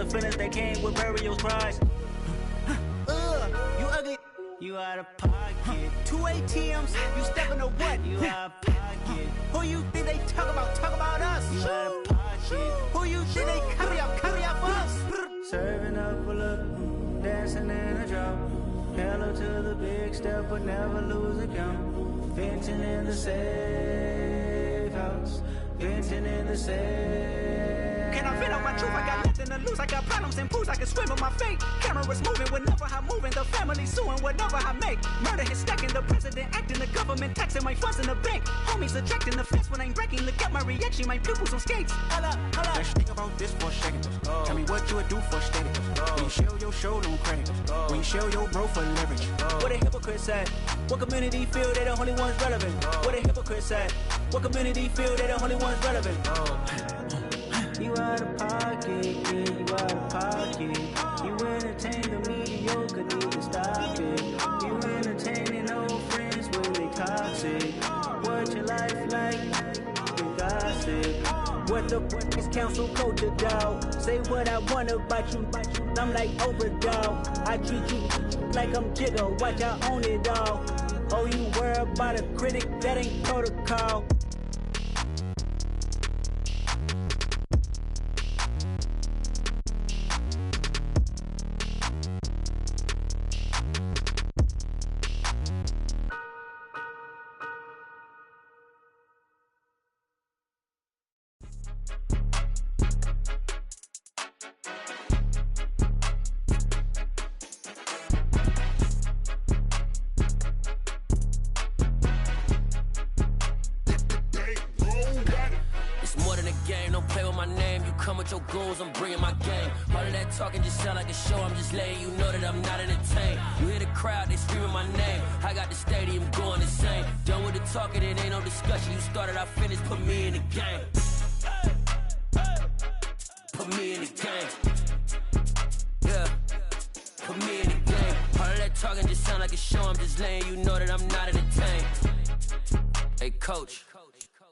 the feelings that came with burial cries. You ugly. You out of pocket. 2 ATMs, you stepping to what? You out of pocket. Who you think they talk about? Talk about us. You out of pocket. Who you think they carry out for us? Serving up a look, dancing in a drop. Hello to the big step, but never lose a count. Venting in the safe house. Venting in the safe. Can I vent out my truth? I got nothing to lose. I got problems and pools. I can swim with my fate. Cameras moving whenever I'm moving. The family suing whatever I make. Murder is stacking. The president acting. The government taxing my funds in the bank. Homies ejecting the fence when I'm breaking. Look at my reaction. My pupils on skates. Hold up. Let's think about this for a second. Tell me what you would do for status. When you show your show, no credit. When you show your bro for leverage. What a hypocrite said. What community feel they the only ones relevant? What a hypocrite said. What community feel they the only ones relevant? You out of pocket, yeah, you out of pocket. You entertain the mediocre, need to stop it. You entertaining old friends when they toxic. What your life like? You gossip. What the fuck is council culture, dog? Say what I want about you. I'm like overdog. I treat you like I'm Jigga. Watch I own it all. Oh, you worry about a critic? That ain't protocol. Your goals, I'm bringing my game. All of that talking just sound like a show. I'm just letting you know that I'm not entertained. You hear the crowd, they screaming my name. I got the stadium going insane. Done with the talking, it ain't no discussion. You started, I finished, put me in the game. Put me in the game. Yeah, put me in the game. All of that talking just sound like a show. I'm just letting you know that I'm not entertained. Hey, coach.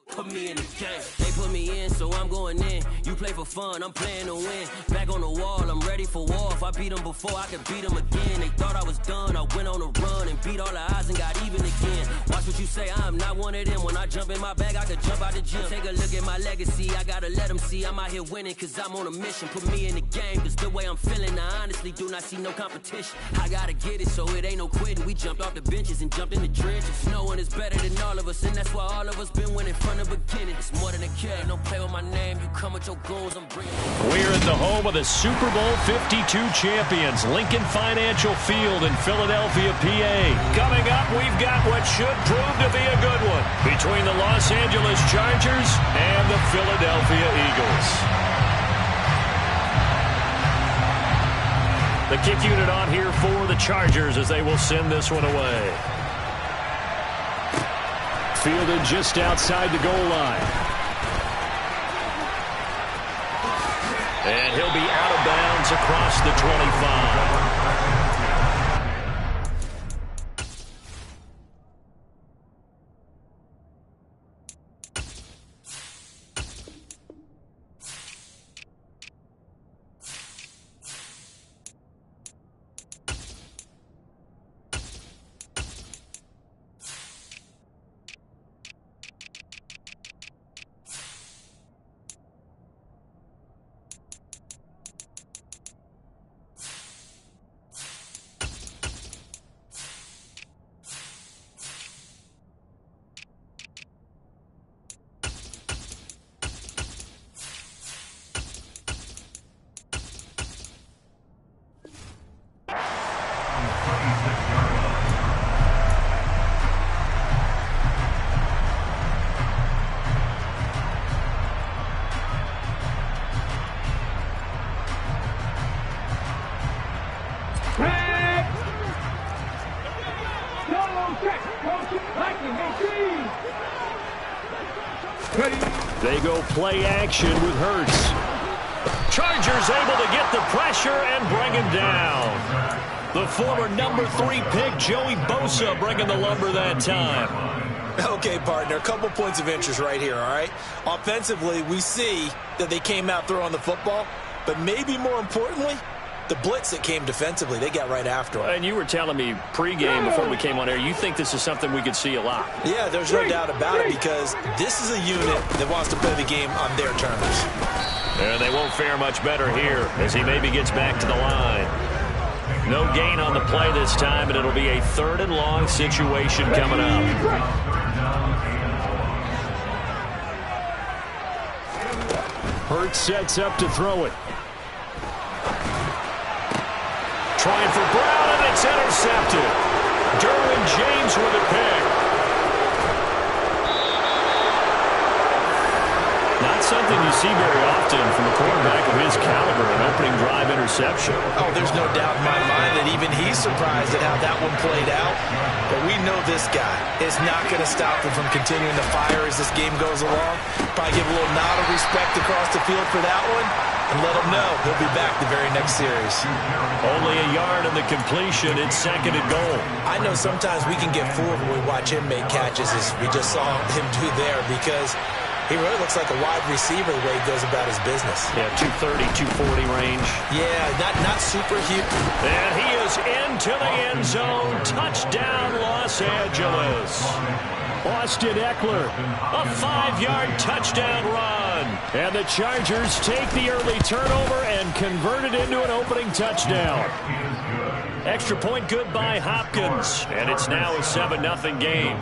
Put me in the game. They put me in, so I'm going in. You play for fun, I'm playing to win. Back on the wall, I'm ready for war. If I beat them before, I could beat them again. They thought I was done, I went on a run and beat all the odds and got even again. Watch what you say, I'm not one of them. When I jump in my bag, I could jump out the gym. Take a look at my legacy, I gotta let them see I'm out here winning, cause I'm on a mission. Put me in the game, cause the way I'm feeling, I honestly do not see no competition. I gotta get it, so it ain't no quitting. We jumped off the benches and jumped in the trenches. No one is better than all of us, and that's why all of us been winning from the beginning. It's more than a game, don't play with my name. You come with your goals, I'm bringing. We're at the home of the Super Bowl 52 champions, Lincoln Financial Field in Philadelphia, PA. Coming up, we've got what should prove to be a good one between the Los Angeles Chargers and the Philadelphia Eagles. The kick unit on here for the Chargers as they will send this one away. Fielded just outside the goal line. And he'll be out of bounds across the 25. They go play action with Hurts. Chargers able to get the pressure and bring him down. The former number 3 pick, Joey Bosa, bringing the lumber that time. Okay, partner, a couple points of interest right here, all right? Offensively, we see that they came out throwing the football, but maybe more importantly, the blitz that came defensively, they got right after him. And you were telling me pregame before we came on air, you think this is something we could see a lot. Yeah, there's no doubt about it, because this is a unit that wants to play the game on their terms. And they won't fare much better here as he maybe gets back to the line. No gain on the play this time, and it'll be a 3rd and long situation coming up. Hurts sets up to throw it. Trying for Brown, and it's intercepted. Derwin James with a pick. Not something you see very often from a quarterback of his caliber, an opening drive interception. Oh, there's no doubt in my mind that even he's surprised at how that one played out. But we know this guy is not going to stop him from continuing to fire as this game goes along. Probably give a little nod of respect across the field for that one, and let him know he'll be back the very next series. Only a yard in the completion. It's 2nd and goal. I know sometimes we can get fooled when we watch him make catches, as we just saw him do there, because he really looks like a wide receiver the way he goes about his business. Yeah, 230, 240 range. Yeah, not super huge. And he is into the end zone. Touchdown, Los Angeles. Austin Eckler, a 5-yard touchdown run. And the Chargers take the early turnover and convert it into an opening touchdown. Extra point good by Hopkins. And it's now a 7-0 game.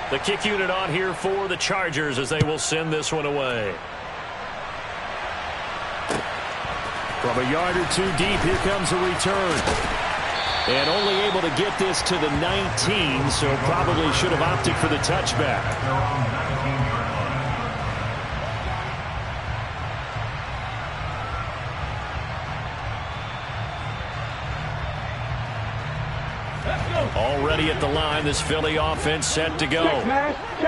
The kick unit on here for the Chargers as they will send this one away. From a yard or 2 deep, here comes a return. And only able to get this to the 19, so probably should have opted for the touchback. Already at the line, this Philly offense set to go.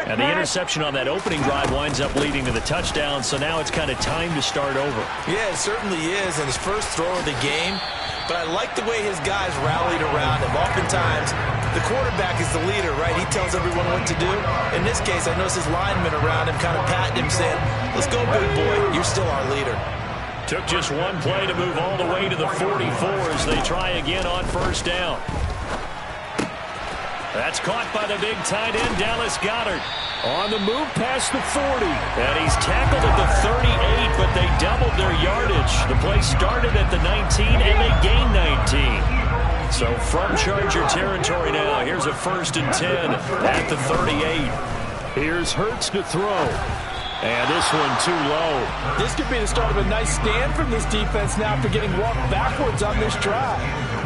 And the interception on that opening drive winds up leading to the touchdown, so now it's kind of time to start over. Yeah, it certainly is, and his first throw of the game. But I like the way his guys rallied around him. Oftentimes, the quarterback is the leader, right? He tells everyone what to do. In this case, I noticed his linemen around him kind of patting him, saying, "Let's go, big boy. You're still our leader." Took just one play to move all the way to the 44 as they try again on first down. That's caught by the big tight end, Dallas Goedert. On the move past the 40. And he's tackled at the 38, but they doubled their yardage. The play started at the 19, and they gained 19. So from Charger territory now, here's a 1st and 10 at the 38. Here's Hurts to throw. And this one too low. This could be the start of a nice stand from this defense now after getting walked backwards on this drive.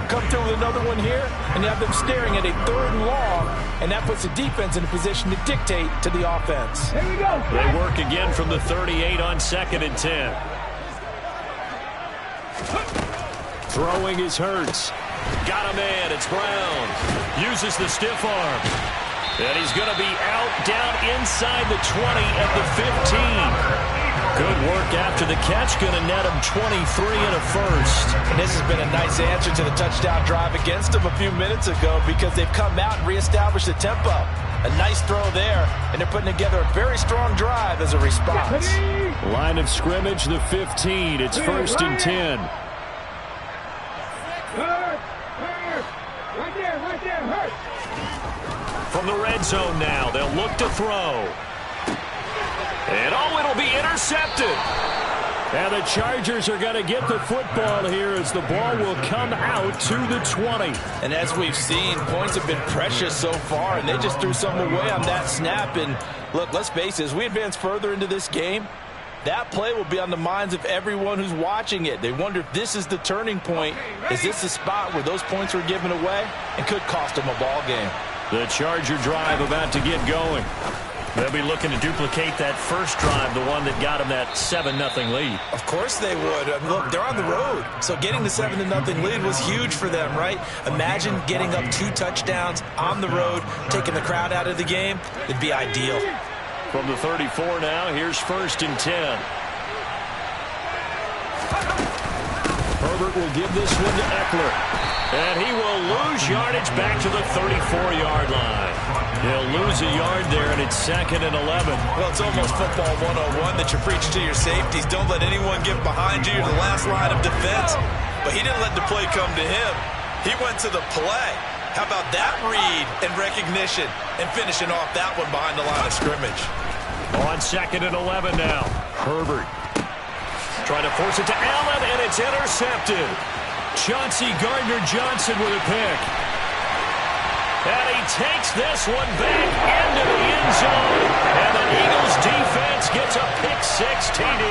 Come through with another one here, and you have them staring at a 3rd and long, and that puts the defense in a position to dictate to the offense. Here we go. They work again from the 38 on 2nd and 10. Throwing is Hurts. Got a man, it's Brown. Uses the stiff arm. And he's going to be out, down inside the 20 at the 15. Good work after the catch, going to net him 23 and a first. And this has been a nice answer to the touchdown drive against them a few minutes ago, because they've come out and reestablished the tempo. A nice throw there, and they're putting together a very strong drive as a response. Line of scrimmage, the 15. It's 1st and 10. Right there, hurt. From the red zone now, they'll look to throw. And it'll be intercepted. And the Chargers are going to get the football here as the ball will come out to the 20. And as we've seen, points have been precious so far, and they just threw some away on that snap. And look, let's face it, as we advance further into this game, that play will be on the minds of everyone who's watching it. They wonder if this is the turning point. Is this the spot where those points were given away and could cost them a ball game? The Charger drive about to get going. They'll be looking to duplicate that first drive, the one that got them that 7-0 lead. Of course they would. Look, they're on the road. So getting the 7-0 lead was huge for them, right? Imagine getting up 2 touchdowns on the road, taking the crowd out of the game. It'd be ideal. From the 34 now, here's 1st and 10. Herbert will give this one to Eckler. And he will lose yardage back to the 34-yard line. He'll lose a yard there, and it's 2nd and 11. Well, it's almost football 101 that you preach to your safeties. Don't let anyone get behind you. You're the last line of defense. But he didn't let the play come to him. He went to the play. How about that read and recognition and finishing off that one behind the line of scrimmage? On 2nd and 11 now. Herbert trying to force it to Allen, and it's intercepted. Chauncey Gardner-Johnson with a pick. And he takes this one back into the end zone. And the Eagles defense gets a pick-6 TD.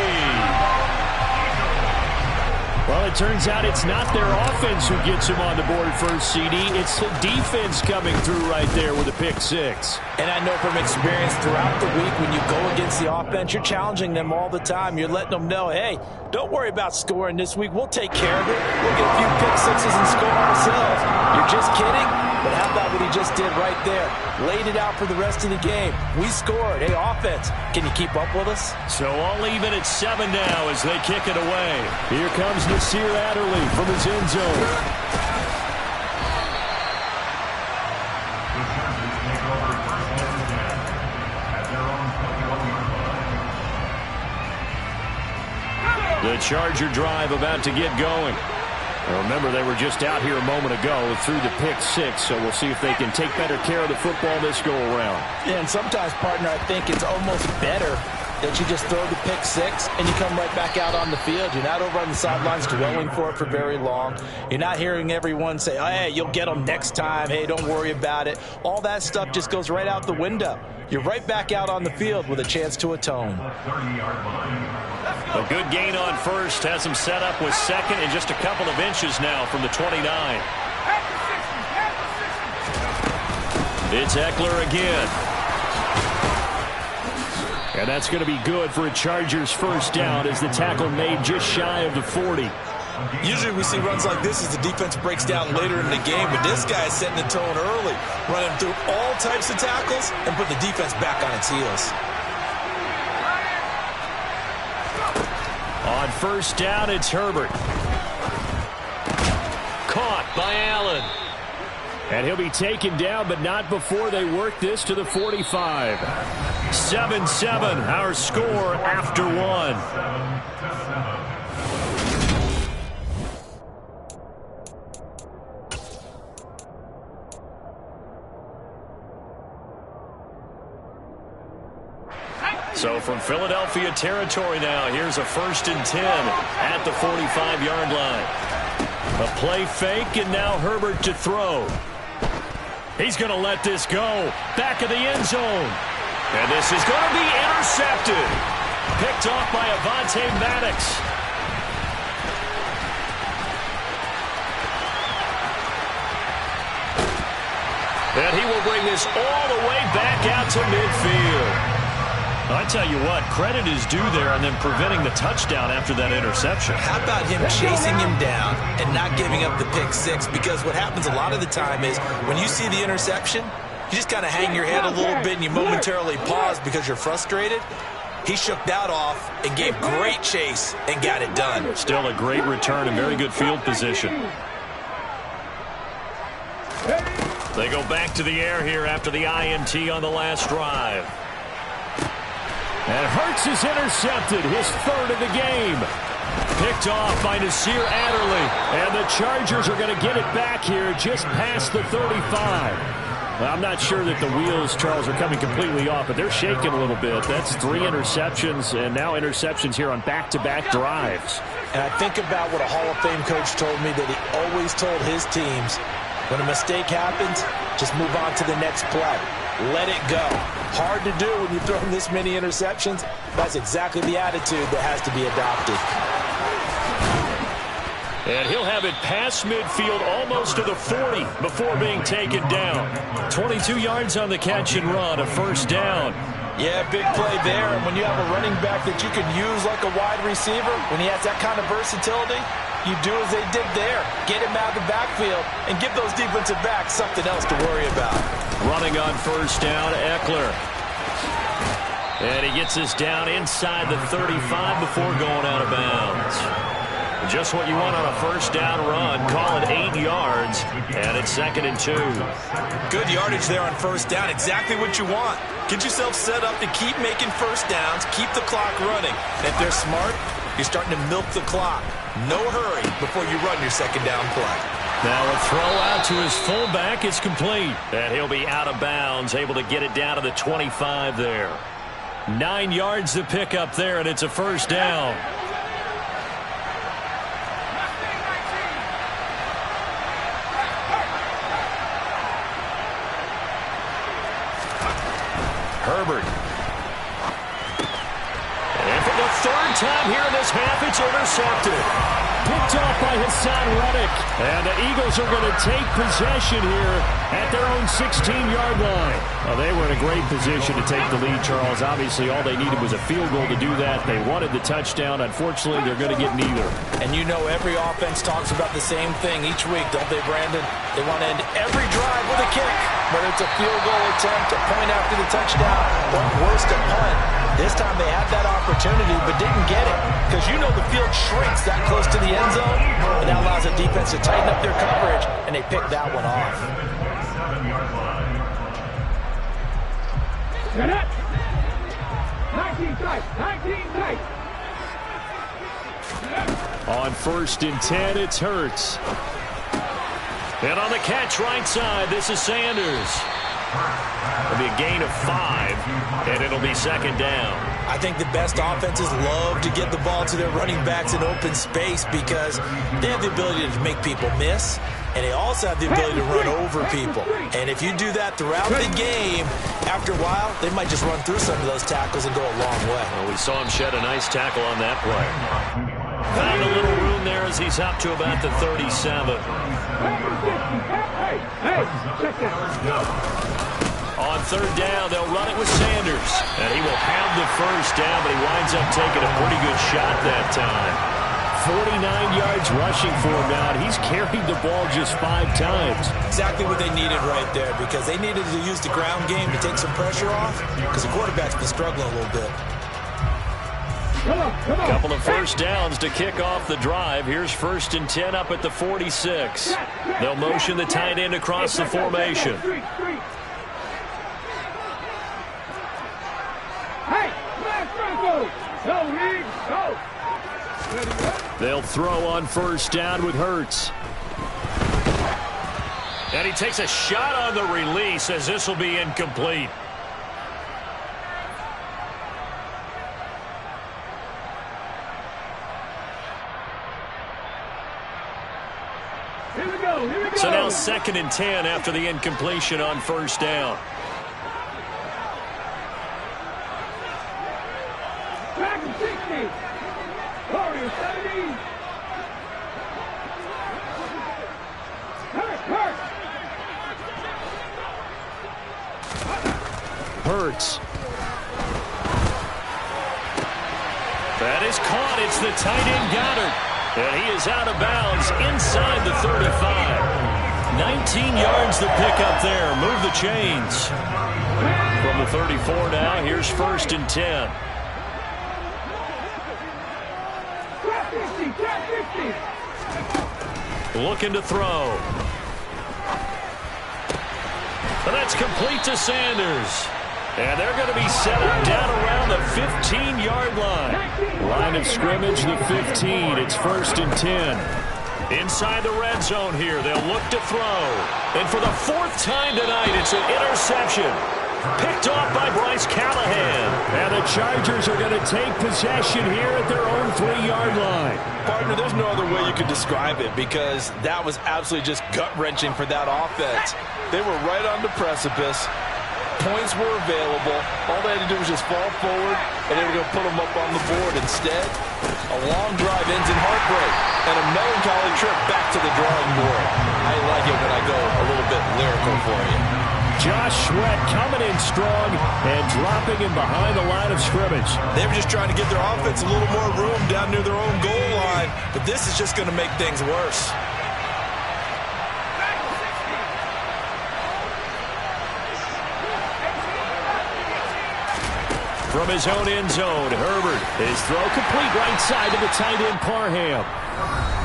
Well, it turns out it's not their offense who gets him on the board first, CD. It's the defense coming through right there with a pick-6. And I know from experience throughout the week when you go against the offense, you're challenging them all the time. You're letting them know, hey, don't worry about scoring this week. We'll take care of it. We'll get a few pick-6s and score ourselves. You're just kidding? But how about what he just did right there? Laid it out for the rest of the game. We scored. Hey, offense, can you keep up with us? So all even at 7 now as they kick it away. Here comes Nasir Adderley from his end zone. The Charger drive about to get going. Remember, they were just out here a moment ago through the pick-6, so we'll see if they can take better care of the football this go-around. Yeah, and sometimes, partner, I think it's almost better that you just throw the pick-6 and you come right back out on the field. You're not over on the sidelines dwelling for it for very long. You're not hearing everyone say, oh, hey, you'll get them next time. Hey, don't worry about it. All that stuff just goes right out the window. You're right back out on the field with a chance to atone. A good gain on first has him set up with 2nd and just a couple of inches now from the 29. It's Eckler again. And that's going to be good for a Chargers first down as the tackle made just shy of the 40. Usually we see runs like this as the defense breaks down later in the game, but this guy is setting the tone early, running through all types of tackles and putting the defense back on its heels. On first down, it's Herbert. Caught by Allen. And he'll be taken down, but not before they work this to the 45. 7-7, our score after 1. So from Philadelphia territory now, here's a 1st and 10 at the 45-yard line. A play fake, and now Herbert to throw. He's going to let this go. Back of the end zone. And this is going to be intercepted. Picked off by Avonte Maddox. And he will bring this all the way back out to midfield. I tell you what, credit is due there on them preventing the touchdown after that interception. How about him chasing him down and not giving up the pick-6? Because what happens a lot of the time is when you see the interception, you just kind of hang your head a little bit and you momentarily pause because you're frustrated. He shook that off and gave great chase and got it done. Still a great return and very good field position. They go back to the air here after the INT on the last drive. And Hurts is intercepted, his 3rd of the game. Picked off by Nasir Adderley. And the Chargers are going to get it back here just past the 35. Well, I'm not sure that the wheels, Charles, are coming completely off, but they're shaking a little bit. That's 3 interceptions, and now interceptions here on back-to-back drives. And I think about what a Hall of Fame coach told me, that he always told his teams, when a mistake happens, just move on to the next play. Let it go. Hard to do when you throw this many interceptions. That's exactly the attitude that has to be adopted. And he'll have it past midfield almost to the 40 before being taken down. 22 yards on the catch and run, a 1st down. Yeah, big play there. And when you have a running back that you can use like a wide receiver, when he has that kind of versatility, you do as they did there. Get him out of the backfield and give those defensive backs something else to worry about. Running on first down, Eckler. And he gets us down inside the 35 before going out of bounds. Just what you want on a first down run. Call it 8 yards, and it's 2nd and 2. Good yardage there on first down. Exactly what you want. Get yourself set up to keep making first downs, keep the clock running. And if they're smart, you're starting to milk the clock. No hurry before you run your second down play. Now a throw out to his fullback is complete. And he'll be out of bounds, able to get it down to the 25 there. 9 yards to pick up there, and it's a first down. Herbert. And for the 3rd time here in this half, it's intercepted. Picked off by Hassan Reddick. And the Eagles are going to take possession here at their own 16-yard line. Well, they were in a great position to take the lead, Charles. Obviously, all they needed was a field goal to do that. They wanted the touchdown. Unfortunately, they're going to get neither. And you know every offense talks about the same thing each week, don't they, Brandon? They want to end every drive with a kick, whether it's a field goal attempt, a point after the touchdown, or worse, a punt. This time they had that opportunity but didn't get it because you know the field shrinks that close to the end zone, and that allows the defense to tighten up their coverage, and they picked that one off. Set up. 19 tight. 19 tight. On 1st and 10, it's Hurts. And on the catch right side, this is Sanders. It'll be a gain of 5, and it'll be 2nd down. I think the best offenses love to get the ball to their running backs in open space because they have the ability to make people miss, and they also have the ability to run over people. And if you do that throughout the game, after a while, they might just run through some of those tackles and go a long way. Well, we saw him shed a nice tackle on that play. Found a little room there as he's up to about the 37. On 3rd down, they'll run it with Sanders. And he will have the first down, but he winds up taking a pretty good shot that time. 49 yards rushing for him now, and he's carried the ball just 5 times. Exactly what they needed right there because they needed to use the ground game to take some pressure off because the quarterback's been struggling a little bit. Come on. Couple of first downs to kick off the drive. Here's 1st and 10 up at the 46. They'll motion the tight end across the formation. They'll throw on 1st down with Hurts. And he takes a shot on the release as this will be incomplete. Here we go. So now 2nd and 10 after the incompletion on 1st down. Back to 60. Warrior 70. Hurts. That is caught. It's the tight end Goddard. And he is out of bounds inside the 35. 19 yards to pick up there. Move the chains. From the 34 now, here's 1st and 10. Looking to throw. And that's complete to Sanders. And they're going to be set up down around the 15-yard line. Line of scrimmage, the 15. It's 1st and 10. Inside the red zone here, they'll look to throw. And for the 4th time tonight, it's an interception. Picked off by Bryce Callahan. And the Chargers are going to take possession here at their own 3-yard line. Partner, there's no other way you could describe it because that was absolutely just gut-wrenching for that offense. They were right on the precipice. Points were available. All they had to do was just fall forward, and they were going to put them up on the board. Instead, a long drive ends in heartbreak and a melancholy trip back to the drawing board. I like it when I go a little bit lyrical for you. Josh Sweat coming in strong and dropping him behind the line of scrimmage. They were just trying to get their offense a little more room down near their own goal line, but this is just going to make things worse. From his own end zone, Herbert. His throw complete right side to the tight end, Parham.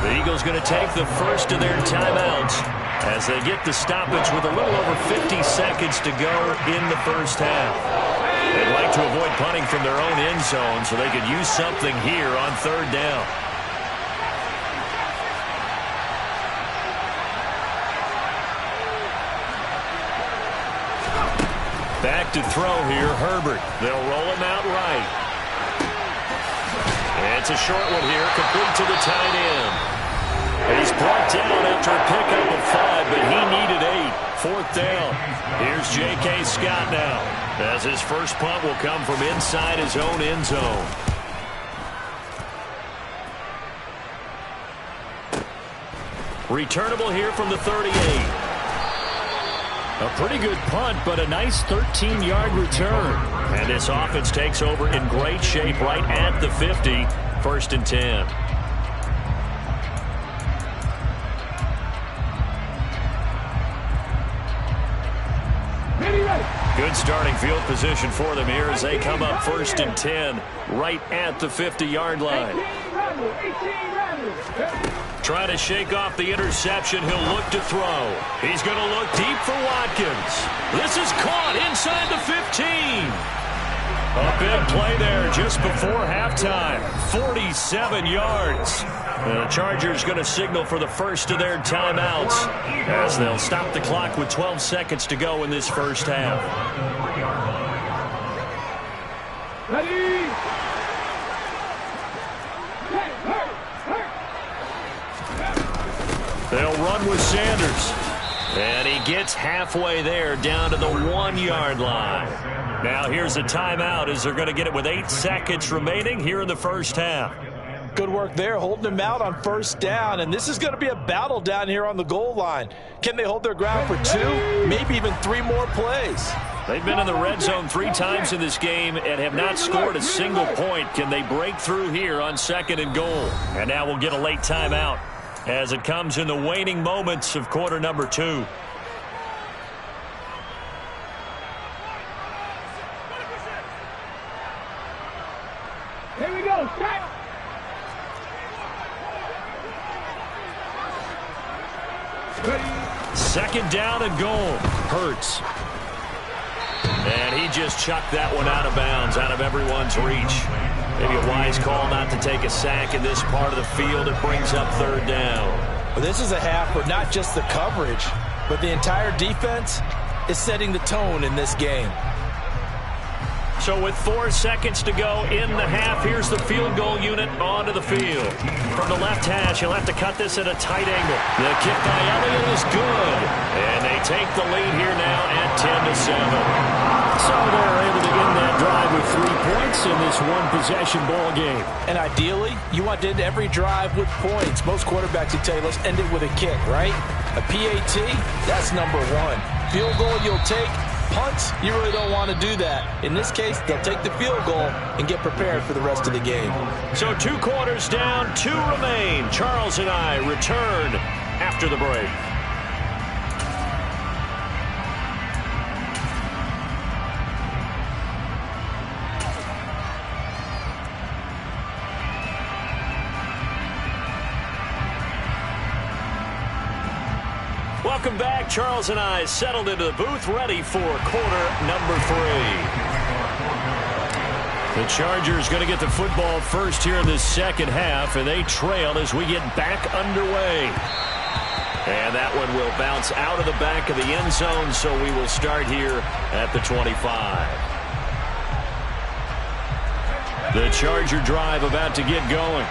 The Eagles going to take the first of their timeouts as they get the stoppage with a little over 50 seconds to go in the first half. They'd like to avoid punting from their own end zone so they could use something here on third down. Back to throw here, Herbert. They'll roll him out right. It's a short one here, complete to the tight end. He's brought down after a pickup of 5, but he needed 8. Fourth down. Here's J.K. Scott now, as his first punt will come from inside his own end zone. Returnable here from the 38. A pretty good punt, but a nice 13-yard return. And this offense takes over in great shape right at the 50. First and 10. Good starting field position for them here as they come up first and 10 right at the 50-yard line. Trying to shake off the interception. He'll look to throw. He's going to look deep for Watkins. This is caught inside the 15. A big play there just before halftime. 47 yards. The Chargers going to signal for the first of their timeouts as they'll stop the clock with 12 seconds to go in this first half. Ready? They'll run with Sanders. And he gets halfway there down to the 1-yard line. Now here's a timeout as they're going to get it with 8 seconds remaining here in the first half. Good work there, holding them out on first down. And this is going to be a battle down here on the goal line. Can they hold their ground for 2, maybe even 3 more plays? They've been in the red zone 3 times in this game and have not scored a single point. Can they break through here on second and goal? And now we'll get a late timeout as it comes in the waning moments of quarter number 2. Here we go. Start. Second down and goal. Hurts. And he just chucked that one out of bounds, out of everyone's reach. Maybe a wise call not to take a sack in this part of the field. It brings up third down. Well, this is a half where not just the coverage, but the entire defense is setting the tone in this game. So with 4 seconds to go in the half, here's the field goal unit onto the field. From the left hash, he'll have to cut this at a tight angle. The kick by Elliott is good. And they take the lead here now at 10-7. So they're able to end that drive with 3 points in this one-possession ball game. And ideally, you want to end every drive with points. Most quarterbacks would tell you, let's end it with a kick, right? A PAT, that's number 1. Field goal you'll take. Punts, you really don't want to do that. In this case, they'll take the field goal and get prepared for the rest of the game. So 2 quarters down, 2 remain. Charles and I return after the break. Welcome back. Charles and I settled into the booth, ready for quarter number 3. The Chargers going to get the football first here in this second half, and they trail as we get back underway. And that one will bounce out of the back of the end zone, so we will start here at the 25. The Charger drive about to get going.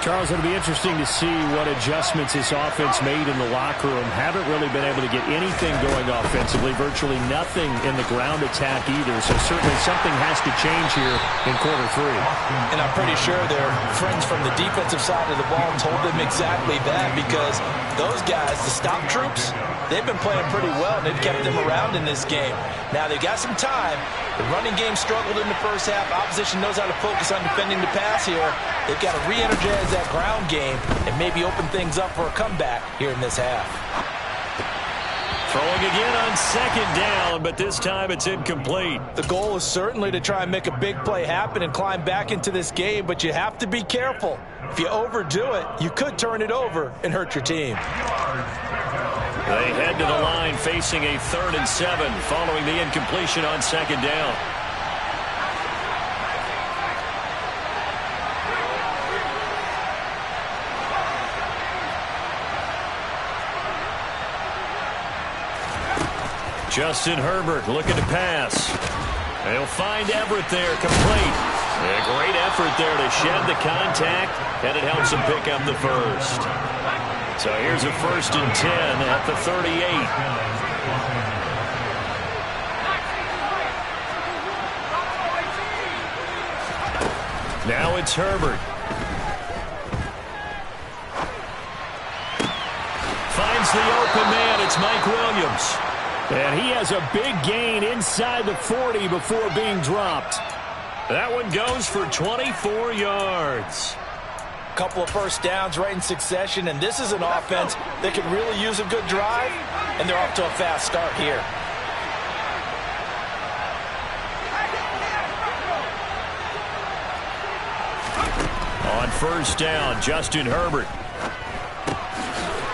Charles, it'll be interesting to see what adjustments this offense made in the locker room. Haven't really been able to get anything going offensively, virtually nothing in the ground attack either. So certainly something has to change here in quarter 3. And I'm pretty sure their friends from the defensive side of the ball told them exactly that, because those guys, the stop troops, they've been playing pretty well, and they've kept them around in this game. Now they've got some time. The running game struggled in the first half. Opposition knows how to focus on defending the pass here. They've got to re-energize that ground game and maybe open things up for a comeback here in this half. Throwing again on second down, but this time it's incomplete. The goal is certainly to try and make a big play happen and climb back into this game, but you have to be careful. If you overdo it, you could turn it over and hurt your team. They head to the line facing a 3rd and 7 following the incompletion on second down. Justin Herbert looking to pass. They'll find Everett there, complete. A great effort there to shed the contact, and it helps him pick up the first. So here's a 1st and 10 at the 38. Now it's Herbert. Finds the open man. It's Mike Williams. And he has a big gain inside the 40 before being dropped. That one goes for 24 yards. Couple of first downs right in succession, and this is an offense that could really use a good drive, and they're off to a fast start here. On first down, Justin Herbert.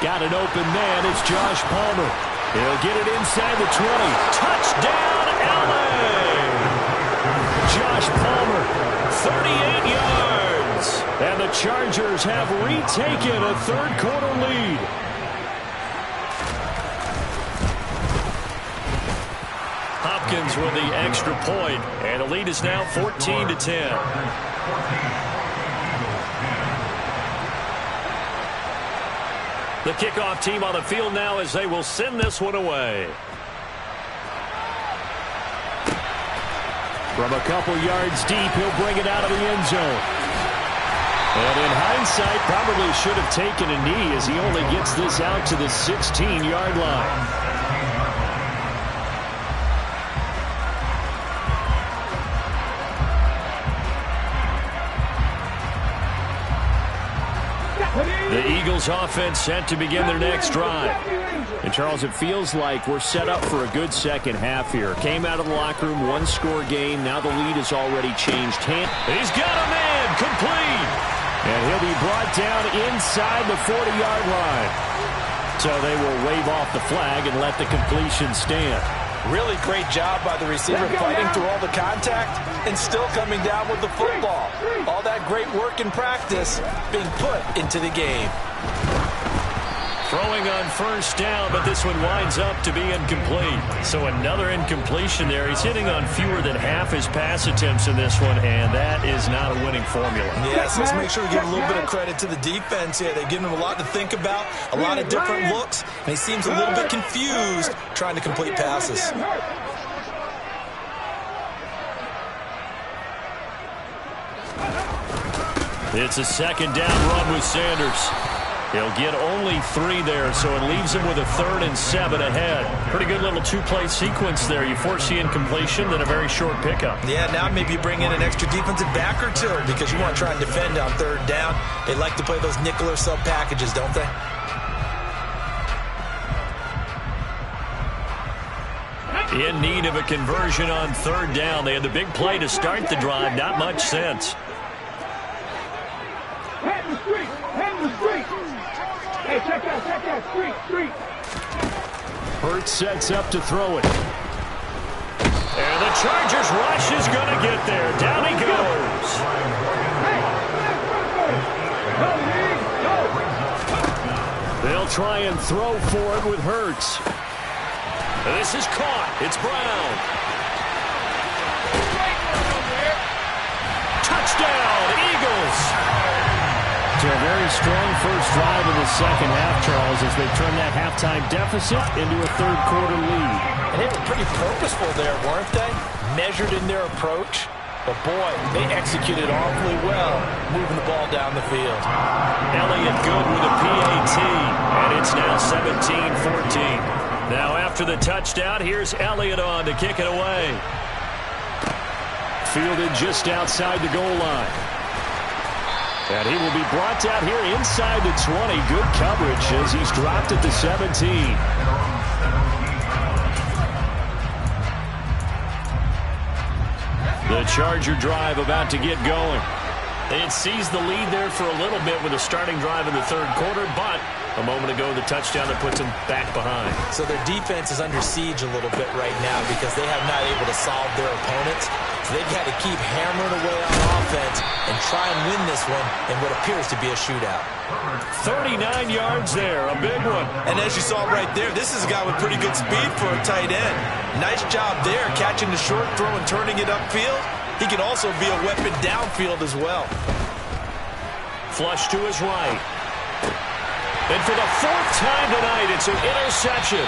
Got an open man. It's Josh Palmer. He'll get it inside the 20. Touchdown, LA! Josh Palmer, 38 yards. and the Chargers have retaken a third-quarter lead. Hopkins with the extra point, and the lead is now 14-10. The kickoff team on the field now as they will send this one away. From a couple yards deep, he'll bring it out of the end zone. And in hindsight, probably should have taken a knee as he only gets this out to the 16-yard line. The Eagles offense set to begin their next drive. And Charles, it feels like we're set up for a good second half here. Came out of the locker room, one-score game. Now the lead has already changed hands. He's got a man, complete. And he'll be brought down inside the 40-yard line. So they will wave off the flag and let the completion stand. Really great job by the receiver fighting through all the contact and still coming down with the football. All that great work in practice being put into the game. Throwing on first down, but this one winds up to be incomplete. So another incompletion there. He's hitting on fewer than half his pass attempts in this one, and that is not a winning formula. Yes, let's make sure we give a little bit of credit to the defense here. They've given him a lot to think about, a lot of different looks, and he seems a little bit confused trying to complete passes. It's a second down run with Sanders. He'll get only 3 there, so it leaves him with a 3rd and 7 ahead. Pretty good little two-play sequence there. You force the incompletion, then a very short pickup. Yeah, now maybe you bring in an extra defensive back or two because you want to try and defend on 3rd down. They like to play those nickel or sub packages, don't they? In need of a conversion on 3rd down. They had the big play to start the drive. Not much sense. Head in the street! Head in the street! Hey, check that, street! Hurts sets up to throw it. And the Chargers rush is going to get there. Down he goes. They'll try and throw for it with Hurts. This is caught. It's Brown. Touchdown, Eagles. To a very strong first drive in the second half, Charles, as they turn that halftime deficit into a third-quarter lead. And they were pretty purposeful there, weren't they? Measured in their approach. But, boy, they executed awfully well, moving the ball down the field. Elliott good with a PAT, and it's now 17-14. Now after the touchdown, here's Elliott on to kick it away. Fielded just outside the goal line. And he will be brought down here inside the 20. Good coverage as he's dropped at the 17. The Charger drive about to get going. They had seized the lead there for a little bit with a starting drive in the third quarter, but a moment ago the touchdown that puts them back behind. So their defense is under siege a little bit right now because they have not able to solve their opponents. So they've got to keep hammering away on offense and try and win this one in what appears to be a shootout. 39 yards there, a big one. And as you saw right there, this is a guy with pretty good speed for a tight end. Nice job there, catching the short throw and turning it upfield. He can also be a weapon downfield as well. Flush to his right. And for the fourth time tonight, it's an interception.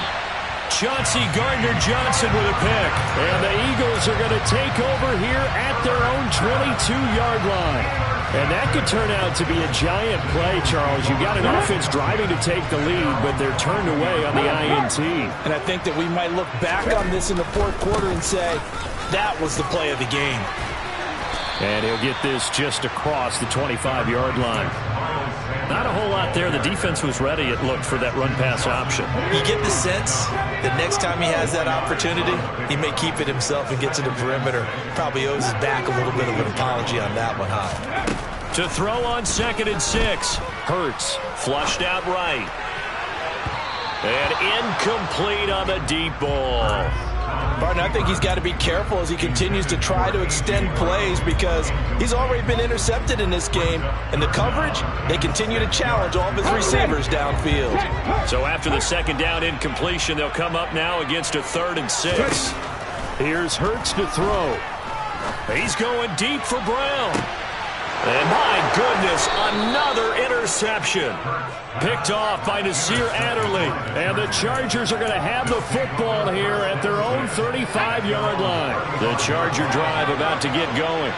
Chauncey Gardner-Johnson with a pick. And the Eagles are going to take over here at their own 22-yard line. And that could turn out to be a giant play, Charles. You've got an offense driving to take the lead, but they're turned away on the INT. And I think that we might look back on this in the fourth quarter and say, that was the play of the game. And he'll get this just across the 25-yard line. Not a whole lot there. The defense was ready, it looked, for that run-pass option. You get the sense that next time he has that opportunity, he may keep it himself and get to the perimeter. Probably owes his back a little bit of an apology on that one, huh? To throw on 2nd and 6. Hurts flushed out right. And incomplete on the deep ball. Barton, I think he's got to be careful as he continues to try to extend plays because he's already been intercepted in this game. And the coverage, they continue to challenge all of his receivers downfield. So after the second down incompletion, they'll come up now against a 3rd and 6. Here's Hurts to throw. He's going deep for Brown. And my goodness, another interception. Picked off by Nasir Adderley. And the Chargers are going to have the football here at their own 35-yard line. The Charger drive about to get going.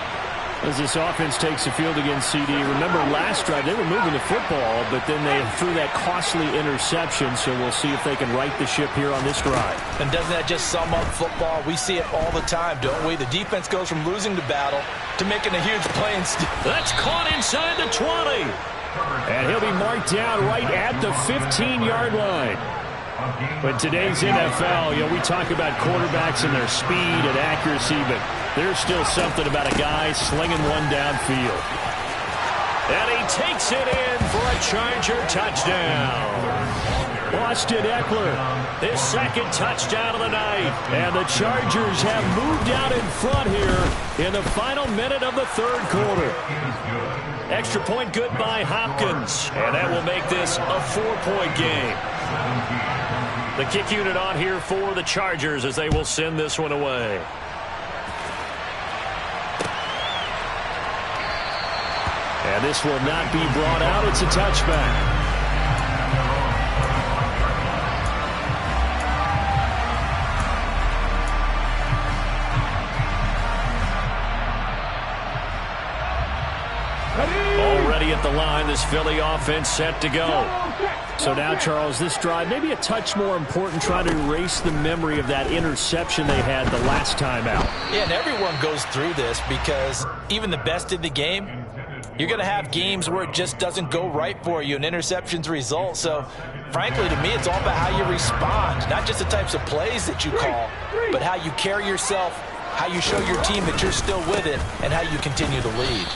As this offense takes the field against CD. Remember last drive, they were moving the football, but then they threw that costly interception, so we'll see if they can right the ship here on this drive. And doesn't that just sum up football? We see it all the time, don't we? The defense goes from losing the battle to making a huge play. That's caught inside the 20. And he'll be marked down right at the 15-yard line. But today's NFL, we talk about quarterbacks and their speed and accuracy, but there's still something about a guy slinging one downfield. And he takes it in for a Charger touchdown. Austin Eckler, his 2nd touchdown of the night. And the Chargers have moved out in front here in the final minute of the 3rd quarter. Extra point good by Hopkins. And that will make this a 4-point game. The kick unit on here for the Chargers as they will send this one away. And this will not be brought out. It's a touchback. Already at the line, this Philly offense set to go. So now, Charles, this drive maybe a touch more important, trying to erase the memory of that interception they had the last time out. Yeah, and everyone goes through this because even the best in the game, you're going to have games where it just doesn't go right for you, and interceptions result. So, frankly, to me, it's all about how you respond, not just the types of plays that you call, but how you carry yourself, how you show your team that you're still with it, and how you continue to lead.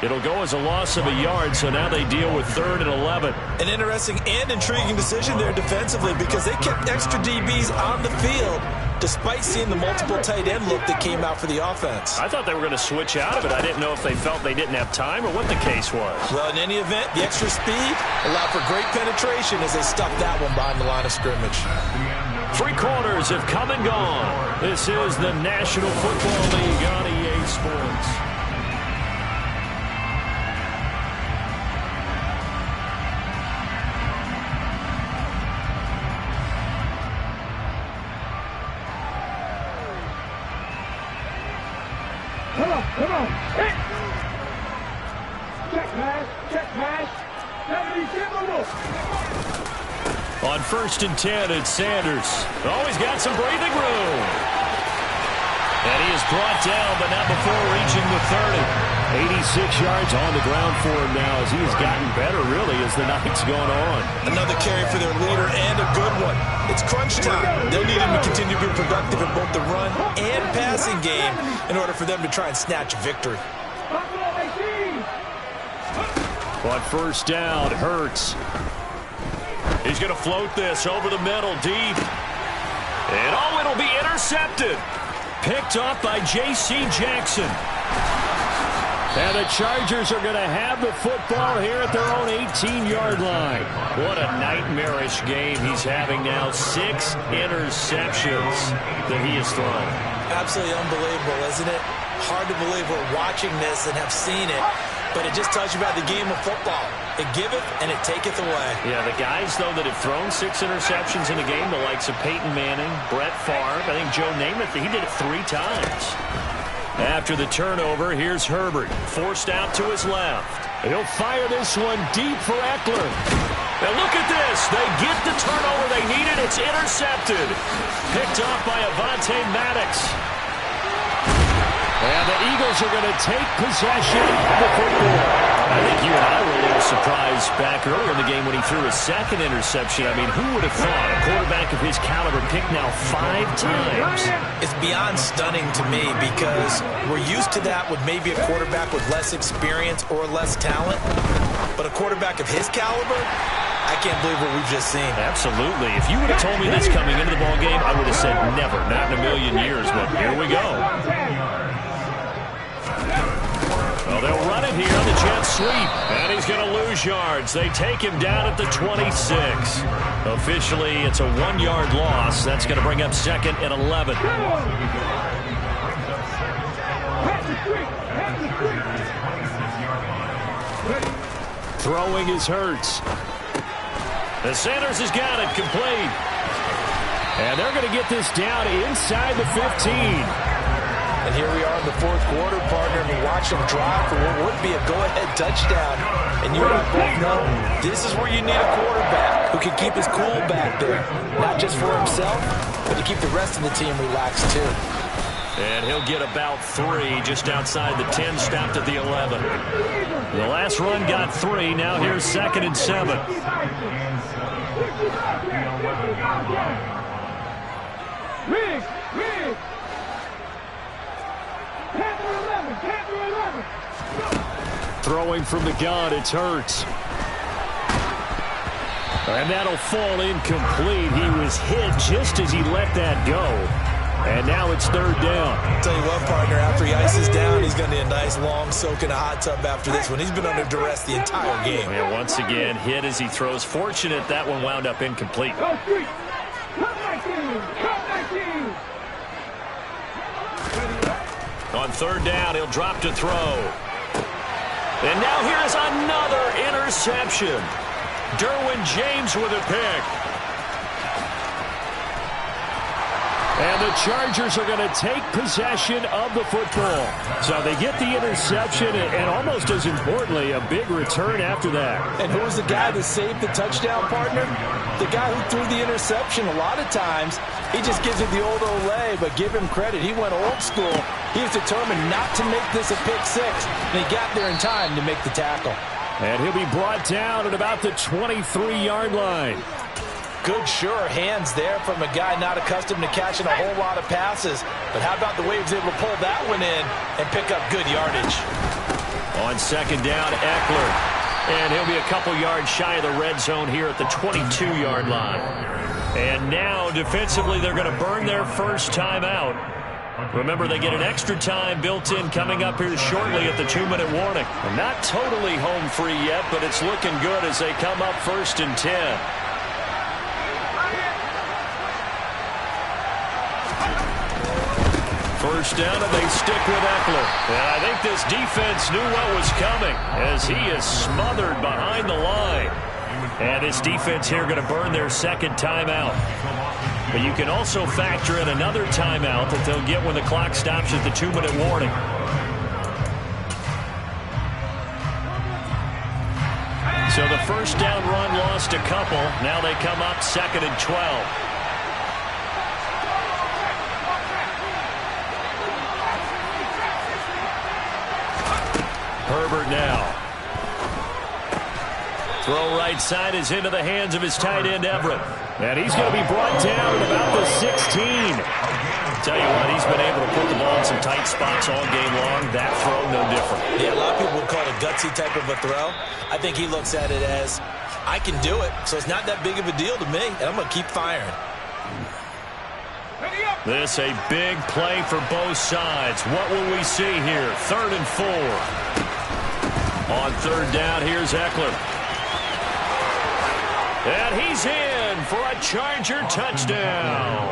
It'll go as a loss of a yard, so now they deal with 3rd and 11. An interesting and intriguing decision there defensively because they kept extra DBs on the field despite seeing the multiple tight end look that came out for the offense. I thought they were going to switch out of it. I didn't know if they felt they didn't have time or what the case was. Well, in any event, the extra speed allowed for great penetration as they stuffed that one behind the line of scrimmage. 3 quarters have come and gone. This is the National Football League on EA Sports. Come on, hit! Check pass, 70 On 1st and 10, it's Sanders. Oh, he's got some breathing room. And he is brought down, but not before reaching the 30. 86 yards on the ground for him now as he has gotten better, really, as the night's gone on. Another carry for their leader and a good one. It's crunch time. They'll need him to continue to be productive in both the run and passing game game in order for them to try and snatch a victory. On first down, Hurts. He's going to float this over the middle, deep. And it'll be intercepted. Picked up by J.C. Jackson. And the Chargers are going to have the football here at their own 18-yard line. What a nightmarish game he's having now. 6 interceptions that he has thrown. Absolutely unbelievable, isn't it? Hard to believe we're watching this and have seen it, but it just tells you about the game of football. It giveth and it taketh away. Yeah, the guys, though, that have thrown 6 interceptions in a game, the likes of Peyton Manning, Brett Favre, I think Joe Namath, he did it 3 times. After the turnover, here's Herbert, forced out to his left. He'll fire this one deep for Eckler. Now look at this. They get the turnover they needed. It's intercepted. Picked up by Avonte Maddox. And the Eagles are going to take possession of the football. I think you and I were a little surprised back earlier in the game when he threw his 2nd interception. I mean, who would have thought a quarterback of his caliber picked now 5 times? It's beyond stunning to me because we're used to that with maybe a quarterback with less experience or less talent. But a quarterback of his caliber, I can't believe what we've just seen. Absolutely. If you would have told me this coming into the ball game, I would have said never, not in a million years. But here we go. Well, they'll run it here on the jet sweep. And he's going to lose yards. They take him down at the 26. Officially, it's a 1-yard loss. That's going to bring up 2nd and 11. Throwing is Hurts. The Sanders has got it complete. And they're going to get this down inside the 15. And here we are in the 4th quarter, partner, and we watch them drive for what would be a go-ahead touchdown. And you and I both know this is where you need a quarterback who can keep his cool back there. Not just for himself, but to keep the rest of the team relaxed too. And he'll get about 3 just outside the 10, stopped at the 11. The last run got 3. Now here's 2nd and 7. Throwing from the gun, it's Hurts. And that'll fall incomplete. He was hit just as he let that go. And now it's 3rd down. I'll tell you what, partner, after he ices down, he's going to need a nice long soak in a hot tub after this one. He's been under duress the entire game. And once again, hit as he throws. Fortunate that one wound up incomplete. On 3rd down, he'll drop to throw. And now here's another interception. Derwin James with a pick. And the Chargers are going to take possession of the football. So they get the interception and almost as importantly, a big return after that. And who was the guy that saved the touchdown, partner? The guy who threw the interception. A lot of times, he just gives it the old Olay, but give him credit. He went old school. He was determined not to make this a pick 6, and he got there in time to make the tackle. And he'll be brought down at about the 23-yard line. Good, sure hands there from a guy not accustomed to catching a whole lot of passes. But how about the way he was able to pull that one in and pick up good yardage? On 2nd down, Eckler. And he'll be a couple yards shy of the red zone here at the 22-yard line. And now, defensively, they're going to burn their first timeout. Remember, they get an extra time built in coming up here shortly at the 2-minute warning. They're not totally home free yet, but it's looking good as they come up 1st and 10. First down, and they stick with Eckler. And I think this defense knew what was coming as he is smothered behind the line. And this defense here going to burn their 2nd timeout. But you can also factor in another timeout that they'll get when the clock stops at the 2-minute warning. So the first down run lost a couple. Now they come up 2nd and 12. Herbert now. Throw right side is into the hands of his tight end, Everett. And he's going to be brought down at about the 16. Tell you what, he's been able to put the ball in some tight spots all game long. That throw, no different. Yeah, a lot of people would call it a gutsy type of a throw. I think he looks at it as, I can do it, so it's not that big of a deal to me, and I'm going to keep firing. This a big play for both sides. What will we see here? 3rd and 4. On 3rd down, here's Eckler. And he's in for a Charger touchdown.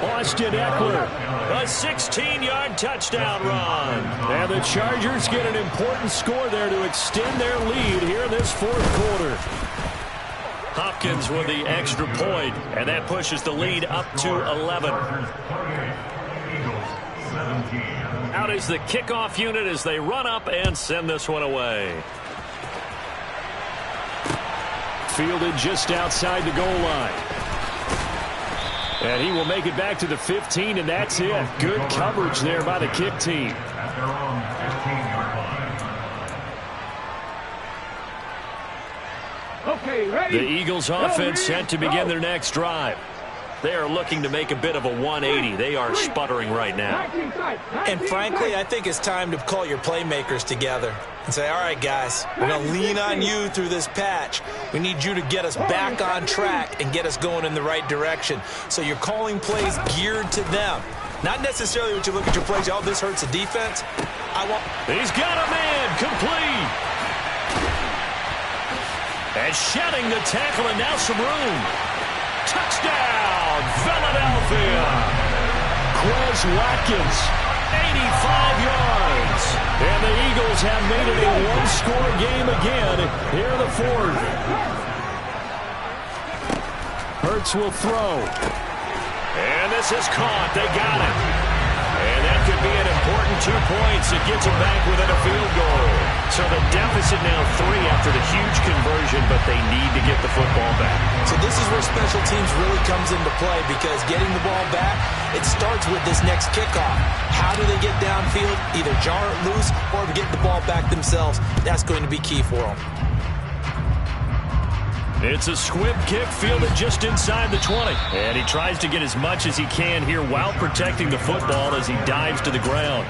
Austin Eckler, a 16-yard touchdown run. And the Chargers get an important score there to extend their lead here in this 4th quarter. Hopkins with the extra point, and that pushes the lead up to 11. Out is the kickoff unit as they run up and send this one away. Fielded just outside the goal line. And he will make it back to the 15, and that's it. Good coverage there by the kick team. Okay, ready? The Eagles offense set to begin their next drive. They are looking to make a bit of a 180. They are sputtering right now. And frankly, I think it's time to call your playmakers together and say, all right, guys, we're going to lean on you through this patch. We need you to get us back on track and get us going in the right direction. So you're calling plays geared to them. Not necessarily when you look at your plays, oh, this hurts the defense. He's got a man complete. And shedding the tackle, and now some room. Touchdown, Philadelphia. Quez Watkins, 85 yards. And the Eagles have made it a one-score game again here in the 4th. Hurts will throw. And this is caught. They got it. And that could be an important 2 points. It gets them back within a field goal. So the deficit now 3 after the huge conversion, but they need to get the football back. So this is where special teams really comes into play, because getting the ball back, it starts with this next kickoff. How do they get downfield? Either jar it loose or get the ball back themselves. That's going to be key for them. It's a squib kick fielded just inside the 20. And he tries to get as much as he can here while protecting the football as he dives to the ground.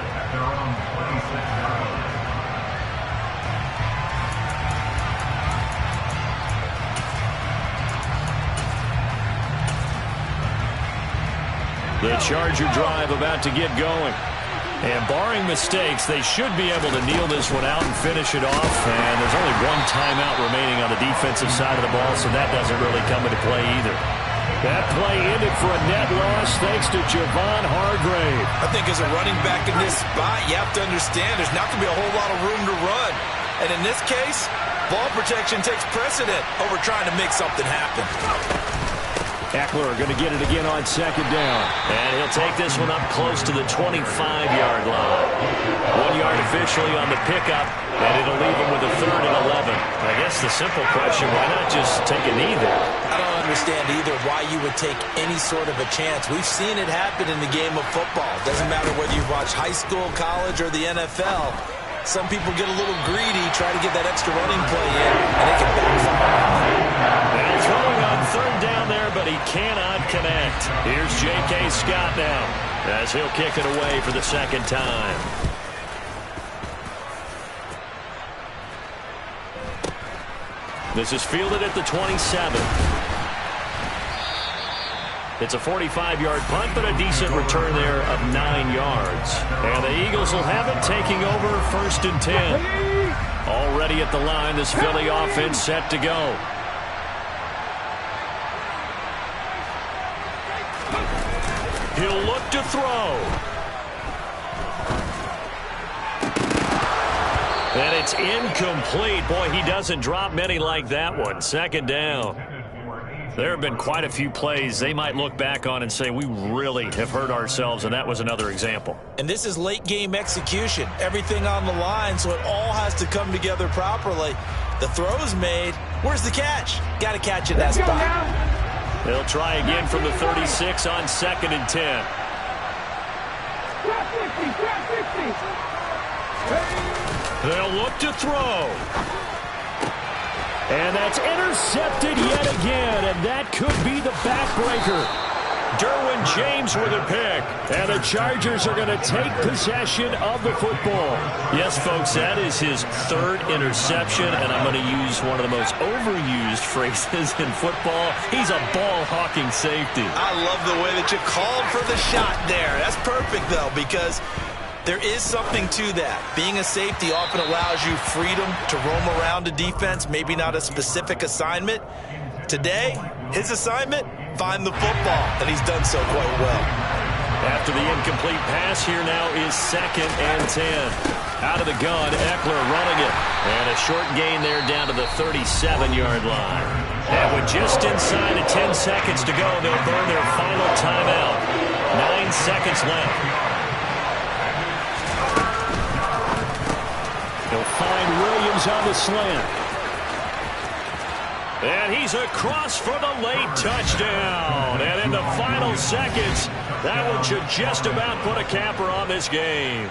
The Charger drive about to get going. And barring mistakes, they should be able to kneel this one out and finish it off. And there's only one timeout remaining on the defensive side of the ball, so that doesn't really come into play either. That play ended for a net loss thanks to Javon Hargrave. I think as a running back in this spot, you have to understand there's not going to be a whole lot of room to run. And in this case, ball protection takes precedent over trying to make something happen. Eckler going to get it again on 2nd down. And he'll take this one up close to the 25-yard line. 1 yard officially on the pickup, and it'll leave him with a 3rd and 11. I guess the simple question, why not just take a knee there? I don't understand either why you would take any sort of a chance. We've seen it happen in the game of football. Doesn't matter whether you watch high school, college, or the NFL. Some people get a little greedy, try to get that extra running play in, and it can backfire. And throwing on 3rd down there, but he cannot connect. Here's J.K. Scott now as he'll kick it away for the 2nd time. This is fielded at the 27. It's a 45-yard punt, but a decent return there of 9 yards. And the Eagles will have it, taking over 1st and 10. Already at the line, this Philly offense set to go. He'll look to throw. And it's incomplete. Boy, he doesn't drop many like that one. 2nd down. There have been quite a few plays they might look back on and say, we really have hurt ourselves, and that was another example. And this is late-game execution. Everything on the line, so it all has to come together properly. The throw's made. Where's the catch? Got to catch in that spot. They'll try again from the 36 on 2nd and 10. They'll look to throw. And that's intercepted yet again, and that could be the backbreaker. Derwin James with a pick. And the Chargers are going to take possession of the football. Yes, folks, that is his third interception, and I'm going to use one of the most overused phrases in football. He's a ball-hawking safety. I love the way that you called for the shot there. That's perfect, though, because there is something to that. Being a safety often allows you freedom to roam around a defense, maybe not a specific assignment. Today, his assignment, find the football, and he's done so quite well. After the incomplete pass, here now is 2nd and 10. Out of the gun, Eckler running it. And a short gain there down to the 37-yard line. And with just inside of 10 seconds to go, they'll burn their final timeout. 9 seconds left. They'll find Williams on the slant. And he's across for the late touchdown. And in the final seconds, that one should just about put a capper on this game.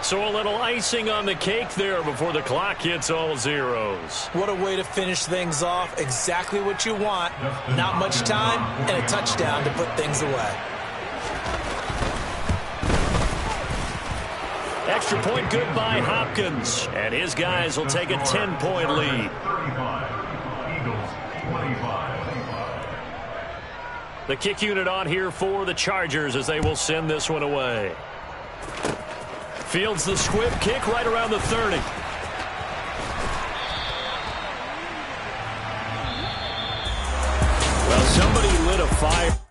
So a little icing on the cake there before the clock hits all zeros. What a way to finish things off. Exactly what you want. Not much time and a touchdown to put things away. Extra point good by Hopkins. And his guys will take a 10-point lead. The kick unit on here for the Chargers as they will send this one away. Fields the squib kick right around the 30. Well, somebody lit a fire.